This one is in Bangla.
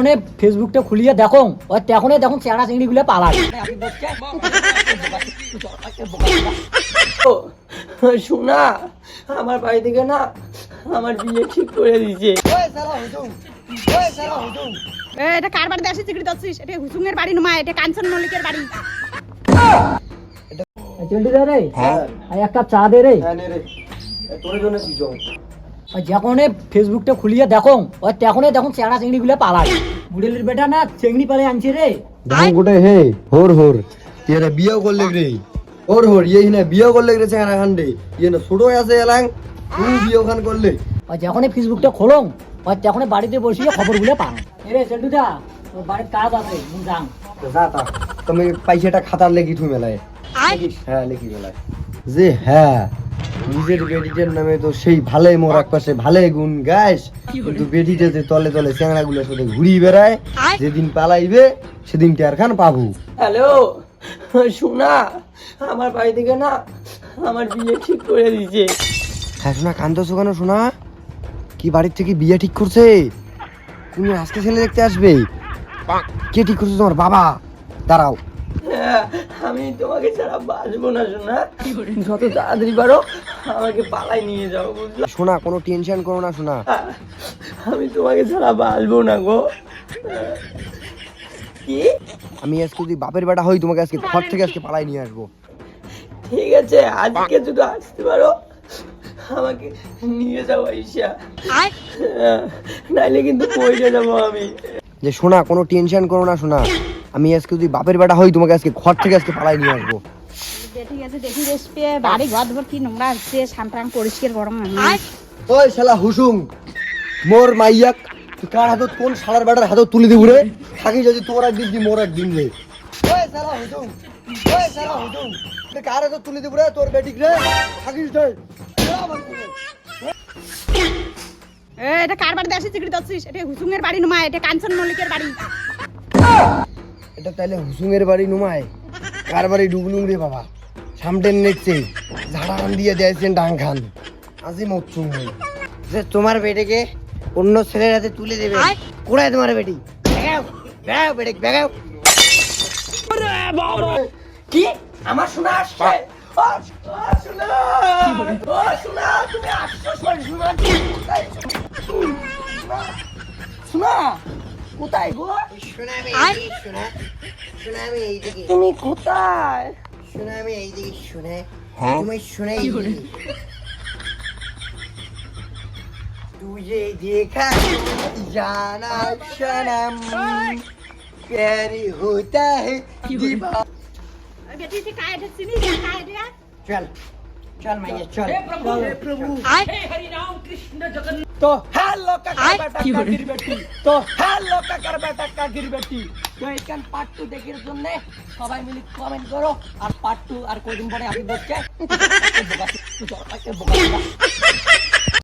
যখনই ফেসবুকটা খুলিয়ে দেখো ওই তখনই দেখুন চেহারা চিংড়িগুলো পালায়। শোনা আমার বাড়ি থেকে না আমার বিয়ে ঠিক করে দিয়েছে। এটা কার বাড়িতে আসি চিকড়ি দছিস? এটা হুসুমের বাড়ি নয়, এটা কাঞ্চন মল্লিকের বাড়ি। চিমটি দে রে, আর এক কাপ চা দে রে। তোর জন্য কি যাও? যখনই ফেসবুকটা খুলিয়ে দেখো ওই তখনই দেখুন চেহারা চিংড়িগুলো পালায়। বুড়েলির বেটা না চিংড়ি পালে আনছে রে। দাম গোটে হে হোর হোর এরা বিয়ে করলে রে হোর হোর এই না বিয়ে করলে রে চেহারা খান্ডে ইয়ে না ছোট আছে এলাং তুই বিয়ে খান করলে। আর যখনই ফেসবুকটা খোলো ওই তখনই বাড়িতে বসিয়ে খবরগুলো পান। রে চেন্টুদা তোর বাড়ির কাজ আছে যাও। যা তা তুমি পয়সাটা খাতার লেখি তুমি মেলায়। হ্যাঁ লেখি মেলায় যে হ্যাঁ নিজের বেডিটের নামে তো সেই ভালোই মোর এক পাশে ভালোই গুণ গাইস, কিন্তু বেডিটে যে তলে তলে চ্যাংড়া গুলোর সাথে ঘুরি বেড়ায়, যেদিন পালাইবে সেদিন টের খান পাবো। হ্যালো শোনা আমার বাড়ি থেকে না আমার বিয়ে ঠিক করে দিয়েছে। হ্যাঁ শোনা কান্দছো কেন শোনা? কি বাড়ির থেকে বিয়ে ঠিক করছে? তুমি আজকে ছেলে দেখতে আসবে? কে ঠিক করছে? তোমার বাবা? দাঁড়াও আমি তোমাকে ছাড়া বাঁচবো না শোনা, যত তাড়াতাড়ি পারো আমাকে পালাই নিয়ে যাও বুঝলো? শোনা কোনো টেনশন করো না শোনা, আমি তোমাকে ছাড়া বাঁচবো না গো। কি আমি আজকে যদি বাপের বেটা হই তোমাকে আজকে ঘর থেকে আজকে পালাই নিয়ে আসবো। ঠিক আছে আজকে যদি আসতে পারো আমাকে নিয়ে যাও আইসা, নাইলে কিন্তু পয়সা যাবো আমি। যে শোনা কোনো টেনশন করো না শোনা, আমি আজকে যদি বাপের বেটা হই তোমাকে আজকে ঘর থেকে আজকে পালাই নিয়ে আসবো। ঠিক আছে দেখি রেসপে বাড়ি ঘর ধর কি নোংরা হচ্ছে, সামটাম পরিষ্কার গরম আমি। ওই শালা হুসুম মোর মাইয়াক তুই কার হাতত কোন শালার বেটার হাতত তুলে দিব রে? থাকি যদি তোর একদিন দি মোর একদিন রে। ওই শালা হুসুম তুই কার হাতত তুলে দিব রে? তোর বেটিক রে থাকিস রে। এটা কার বাড়িতে আসি চিকড়ি দছিস? এটা হুসুমের বাড়ি নয়, এটা কাঞ্চন মল্লিকের বাড়ি। এটা তাইলে হুসুমের বাড়ি নুমায়, কার বাড়ি ডুবলুম রে বাবা? সামটেন নেচছে ঝাড়ান দিয়ে দিয়েছেন ডাং খান আজি মচ্ছুম হই যে তোমার বেটিকে অন্য ছেলের হাতে তুলে দেবে। কোড়ায় তোমার বেটি বেগাও বেগাও বেটি বেগাও। কি আমার শোনা আসছে? তুমি আসছো শোনা কোথায় গো? তুমি কোথায়? শোনা আমি এইদিকে শুনে তুমি শুনে तुझे देखा जाना सनम प्यार होता है বেটি তুই কায় ঢেছিনি কায় দিয়া? चल चल माइया चल। हे प्रभु हे हरि राम कृष्ण जगन्नाथ। तो हेलो काकर बेटा कागिर बेटी, तो हेलो काकर बेटा कागिर बेटी। তো এইখান পার্ট 2 দেখার জন্য সবাই মিলে কমেন্ট করো, আর পার্ট 2 আর কয়দিন পরে আপনি দেখতে